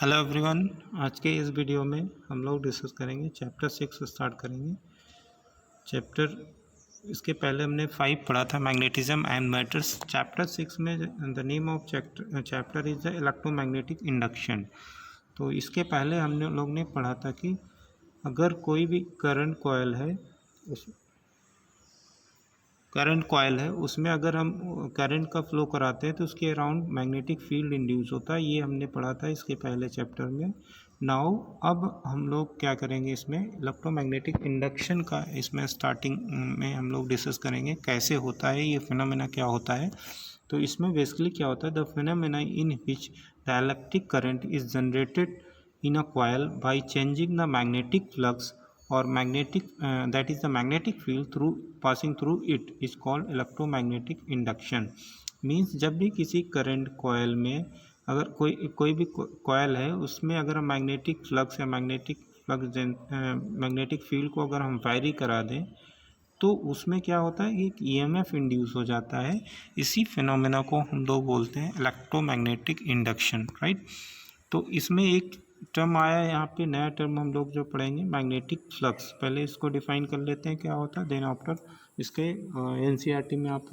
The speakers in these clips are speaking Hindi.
Hello everyone. आज के इस वीडियो में हम लोग डिस्कस करेंगे चैप्टर 6 स्टार्ट करेंगे। चैप्टर इसके पहले हमने 5 पढ़ा था, मैग्नेटिज्म एंड मैटर्स। चैप्टर 6 में the name of chapter is the electromagnetic induction. तो इसके पहले हम लोग ने पढ़ा था कि अगर कोई भी करंट कॉयल है उसमें अगर हम करंट का फ्लो कराते हैं तो उसके अराउंड मैग्नेटिक फील्ड इंड्यूस होता है। ये हमने पढ़ा था इसके पहले चैप्टर में। नाउ अब हम लोग क्या करेंगे, इसमें इलेक्ट्रोमैग्नेटिक इंडक्शन का इसमें स्टार्टिंग में हम लोग डिस्कस करेंगे कैसे होता है, ये फिनोमेना क्या होता है। तो इसमें बेसिकली क्या होता है, the phenomena in which the electric current is generated in a coil by changing the magnetic flux or magnetic that is the magnetic field through passing through it is called electromagnetic induction। Means जब भी किसी करंट कॉयल में अगर कोई भी कॉयल है उसमें अगर हम मैग्नेटिक फ्लक्स या मैग्नेटिक फील्ड को अगर हम वायरी करा दें तो उसमें क्या होता है, एक ईएमएफ इंड्यूस हो जाता है। इसी फिनोमेना को हम लोग बोलते हैं इलेक्ट्रोमैग्नेटिक इंडक्शन, राइट। तो इसमें एक टर्म आया है यहाँ पे, नया टर्म हम लोग जो पढ़ेंगे मैग्नेटिक फ्लक्स। पहले इसको डिफाइन कर लेते हैं क्या होता है, देन आफ्टर इसके एनसीईआरटी में आप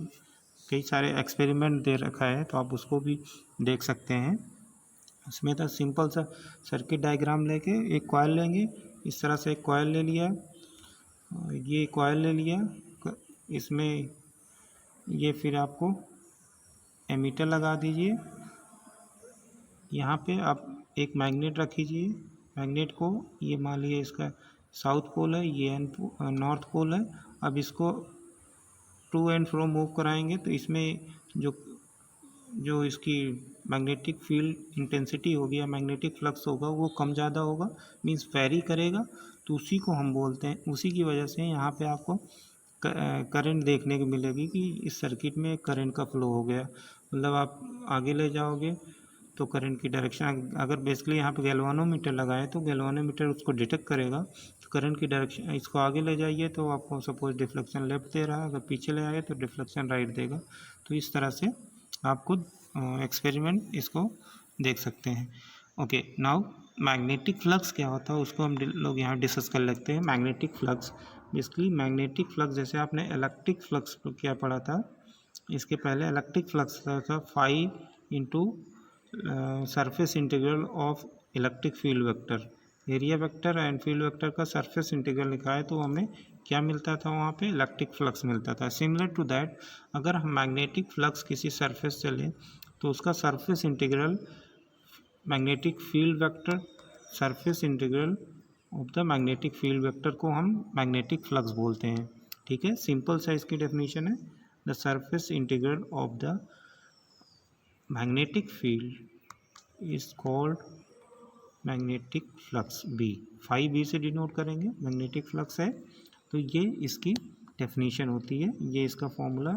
कई सारे एक्सपेरिमेंट दे रखा है तो आप उसको भी देख सकते हैं। इसमें तो सिंपल सा सर्किट डायग्राम लेके एक कॉयल लेंगे, इस तरह से एक कॉयल ले लिया, ये कॉयल ले लिया, इसमें ये फिर आपको एमीटर लगा दीजिए। यहाँ पे आप एक मैग्नेट रख लीजिए, मैग्नेट को ये मान लीजिए इसका साउथ पोल है, ये नॉर्थ पोल है। अब इसको टू एंड फ्रो मूव कराएंगे तो इसमें जो इसकी मैग्नेटिक फील्ड इंटेंसिटी होगी या मैग्नेटिक फ्लक्स होगा वो कम ज़्यादा होगा, मींस वेरी करेगा। तो उसी को हम बोलते हैं, उसी की वजह से यहाँ पे आपको करंट देखने को मिलेगी कि इस सर्किट में करंट का फ्लो हो गया। मतलब आप आगे ले जाओगे तो करंट की डायरेक्शन, अगर बेसिकली यहाँ पे गैल्वानोमीटर लगाए तो गैल्वानोमीटर उसको डिटेक्ट करेगा तो करंट की डायरेक्शन, इसको आगे ले जाइए तो आपको सपोज डिफ्लेक्शन लेफ्ट दे रहा है, अगर पीछे ले आए तो डिफ्लेक्शन राइट देगा। तो इस तरह से आप खुद एक्सपेरिमेंट इसको देख सकते हैं। ओके, नाउ मैग्नेटिक फ्लक्स क्या होता है उसको हम लोग यहाँ डिस्कस कर लेते हैं। Magnetic flux basically magnetic flux, जैसे आपने इलेक्ट्रिक फ्लक्स क्या पढ़ा था, इसके पहले इलेक्ट्रिक फ्लक्स था 5 into surface integral of electric field vector, area vector and field vector का सरफेस इंटीग्रल लिखा है तो हमें क्या मिलता था, वहाँ पे इलेक्ट्रिक फ्लक्स मिलता था। सिमिलर टू दैट अगर हम मैग्नेटिक फ्लक्स किसी सरफेस से लें तो उसका surface integral magnetic field vector, surface integral of the magnetic field vector को हम मैग्नेटिक फ्लक्स बोलते हैं। ठीक है, सिंपल सा इसकी डेफिनेशन है, the surface integral of the magnetic field is called magnetic flux B. 5b से डिनोट करेंगे, मैग्नेटिक फ्लक्स है तो ये इसकी डेफिनेशन होती है, ये इसका formula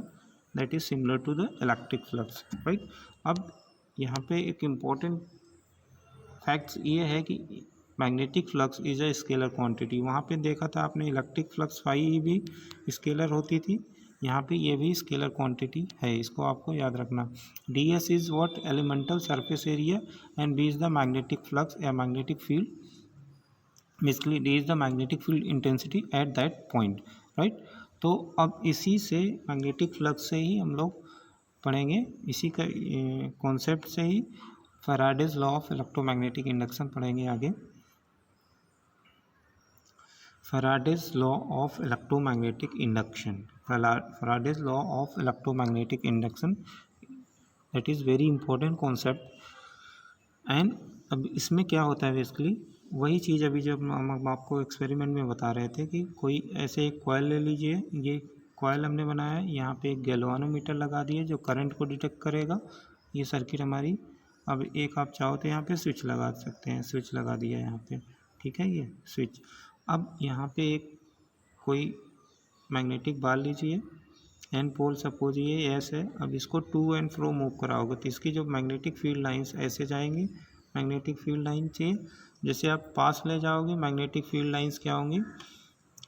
that is similar to the electric flux, right. अब यहाँ पे एक इम्पॉर्टेंट फैक्ट्स ये है कि magnetic flux is a scalar quantity. वहाँ पे देखा था आपने इलेक्ट्रिक फ्लक्स 5 स्केलर होती थी, यहाँ पे ये भी स्केलर क्वांटिटी है, इसको आपको याद रखना। D S is what, elemental surface area, and B is the magnetic flux या magnetic field, basically D is the magnetic field intensity at that point, right. तो अब इसी से मैग्नेटिक फ्लक्स से ही हम लोग पढ़ेंगे, इसी का कॉन्सेप्ट से ही Faraday's law of electromagnetic induction पढ़ेंगे आगे। Faraday's law of electromagnetic induction, Faraday's law of electromagnetic induction, that is very important concept. And अब इसमें क्या होता है, बेसिकली वही चीज़ अभी जब हम आपको एक्सपेरिमेंट में बता रहे थे कि कोई ऐसे एक कॉयल ले लीजिए, ये कॉयल हमने बनाया है, यहाँ पे एक गैल्वानोमीटर लगा दिए जो करंट को डिटेक्ट करेगा, ये सर्किट हमारी। अब एक आप चाहो तो यहाँ पे स्विच लगा सकते हैं, स्विच लगा दिया यहाँ पे, ठीक है, ये स्विच। अब यहाँ पे एक कोई मैग्नेटिक बाल लीजिए, एन पोल सपोज ये एस है, अब इसको टू एंड फ्रो मूव कराओगे तो इसकी जो मैग्नेटिक फील्ड लाइंस ऐसे जाएंगी, मैग्नेटिक फील्ड लाइन चाहिए। जैसे आप पास ले जाओगे मैग्नेटिक फील्ड लाइंस क्या होंगी,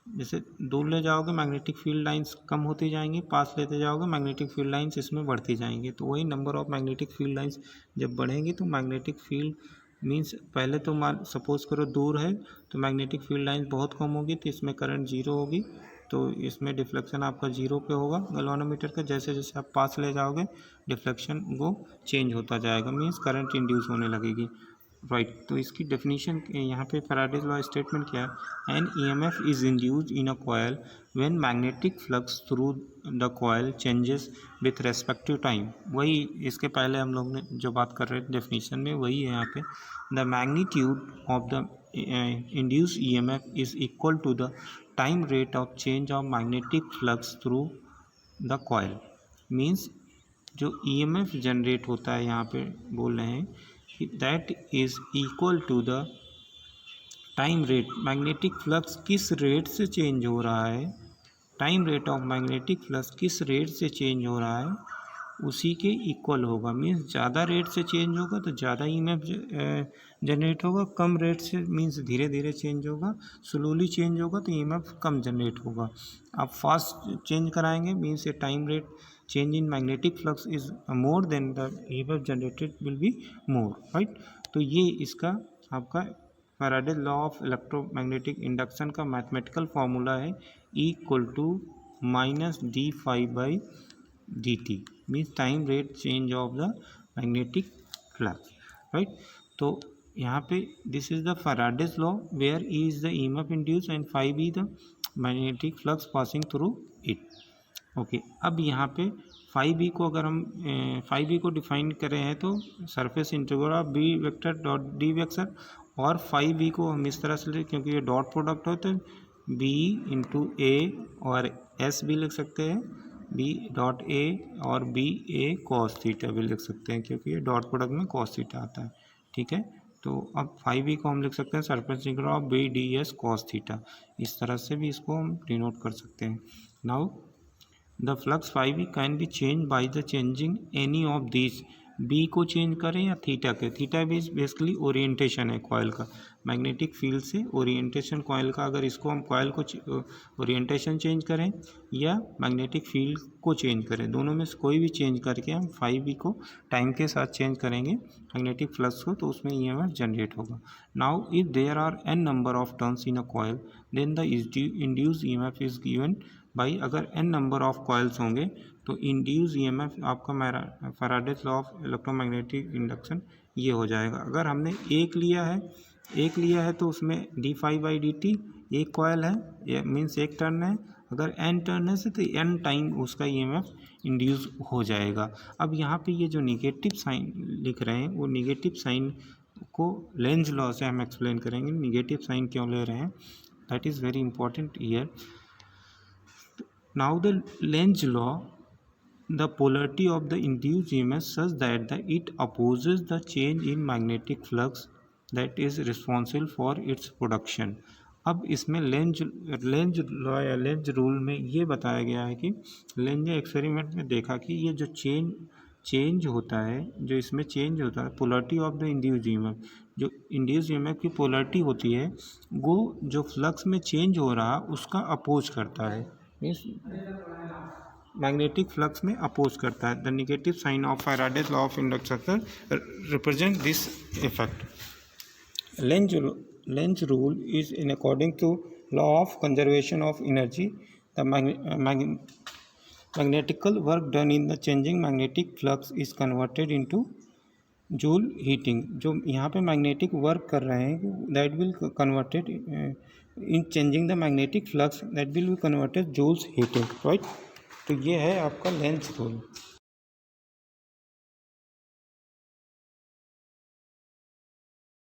जैसे दूर ले जाओगे मैग्नेटिक फील्ड लाइंस कम होती जाएंगी, पास लेते जाओगे मैग्नेटिक फील्ड लाइंस इसमें बढ़ती जाएंगी। तो वही number of magnetic field lines जब बढ़ेंगी तो मैग्नेटिक फील्ड मीन्स पहले तो मान सपोज करो दूर है तो मैग्नेटिक फील्ड लाइन बहुत कम होगी तो इसमें करंट जीरो होगी, तो इसमें डिफ्लेक्शन आपका जीरो पे होगा गैल्वेनोमीटर का। जैसे जैसे आप पास ले जाओगे डिफ्लेक्शन वो चेंज होता जाएगा, मीन्स करंट इंड्यूस होने लगेगी, राइट। तो इसकी डेफिनेशन यहाँ पे फैराडेज लॉ स्टेटमेंट क्या है, an EMF is induced in a coil when magnetic flux through the coil changes with respective time. वही इसके पहले हम लोग ने जो बात कर रहे थे डेफिनेशन में वही है यहाँ पे, the magnitude of the induced EMF is equal to the time rate of change of magnetic flux through the coil. Means जो ईएमएफ जनरेट होता है यहाँ पे बोल रहे हैं that is equal to the time rate, magnetic flux किस रेट से चेंज हो रहा है, time rate of magnetic flux किस रेट से चेंज हो रहा है उसी के इक्वल होगा। मीन्स ज़्यादा रेट से चेंज होगा तो ज़्यादा ईएमएफ जनरेट होगा, कम रेट से मीन्स धीरे धीरे चेंज होगा, स्लोली चेंज होगा तो ईएमएफ कम जनरेट होगा। आप फास्ट चेंज कराएंगे means a time rate change in magnetic flux is more then the EMF generated will be more, right. तो ये इसका आपका Faraday's law of electromagnetic induction का मैथमेटिकल फार्मूला है, E equal to minus d∅/dt means time rate change of the magnetic flux, right. तो यहाँ पे this is the Faraday's law where E is the EMF induce and ∅b the magnetic flux passing through it. Okay, अब यहाँ पे ∅b को अगर हम ∅b को डिफाइन करें हैं तो surface integral of b vector dot d vector, और ∅b को हम इस तरह से ले क्योंकि ये डॉट प्रोडक्ट होते हैं b इंटू a और s भी लिख सकते हैं, b डॉट a और b a cos थीटा भी लिख सकते हैं क्योंकि ये डॉट प्रोडक्ट में cos थीटा आता है, ठीक है। तो अब ∅b को हम लिख सकते हैं surface integral of b ds cos theta, इस तरह से भी इसको हम डिनोट कर सकते हैं। Now the flux ∅b can be change by the changing any of this, B को चेंज करें या थीटा के, थीटा बेसिकली ओरिएंटेशन है कॉइल का, मैग्नेटिक फील्ड से ओरिएंटेशन कॉइल का, अगर इसको हम कॉइल को ओरिएंटेशन चेंज करें या मैग्नेटिक फील्ड को चेंज करें, दोनों में से कोई भी चेंज करके हम ∅b को टाइम के साथ चेंज करेंगे मैग्नेटिक फ्लक्स को, तो उसमें ईएमएफ जनरेट होगा। Now if there are n number of turns in a coil then the induced EMF is given by, अगर n नंबर ऑफ कॉइल्स होंगे तो इंड्यूस ईएमएफ आपका Faraday's law of electromagnetic induction ये हो जाएगा। अगर हमने एक लिया है तो उसमें d∅/dt एक कॉइल है, ये मीन्स एक टर्न है, अगर n टर्न है तो n टाइम उसका ईएमएफ इंड्यूस हो जाएगा। अब यहाँ पे ये जो निगेटिव साइन लिख रहे हैं वो निगेटिव साइन को लेंज लॉ से हम एक्सप्लेन करेंगे, निगेटिव साइन क्यों ले रहे हैं, that is very important here. Now the Lenz law, the polarity of the induced EMF such that it opposes the change in magnetic flux that is responsible for its production। अब इसमें लेंज लॉ या लेंज रूल में ये बताया गया है कि लेंज एक्सपेरिमेंट में देखा कि ये जो चेंज होता है, जो इसमें चेंज होता है polarity of the induced EMF, जो इंड्यूस्ड ईएमएफ की पोलरिटी होती है वो जो फ्लक्स में चेंज हो रहा उसका अपोज करता है, मीन्स मैग्नेटिक फ्लक्स में अपोज करता है। The negative sign of Faraday's law of induction represent this effect. Lenz rule is in according to law of conservation of energy, the magnetical work done in the changing magnetic flux is converted into joule heating. जो यहाँ पे मैग्नेटिक वर्क कर रहे हैं that will converted in changing the magnetic flux that will be converted joules heating, right. तो ये है आपका लेंज रूल।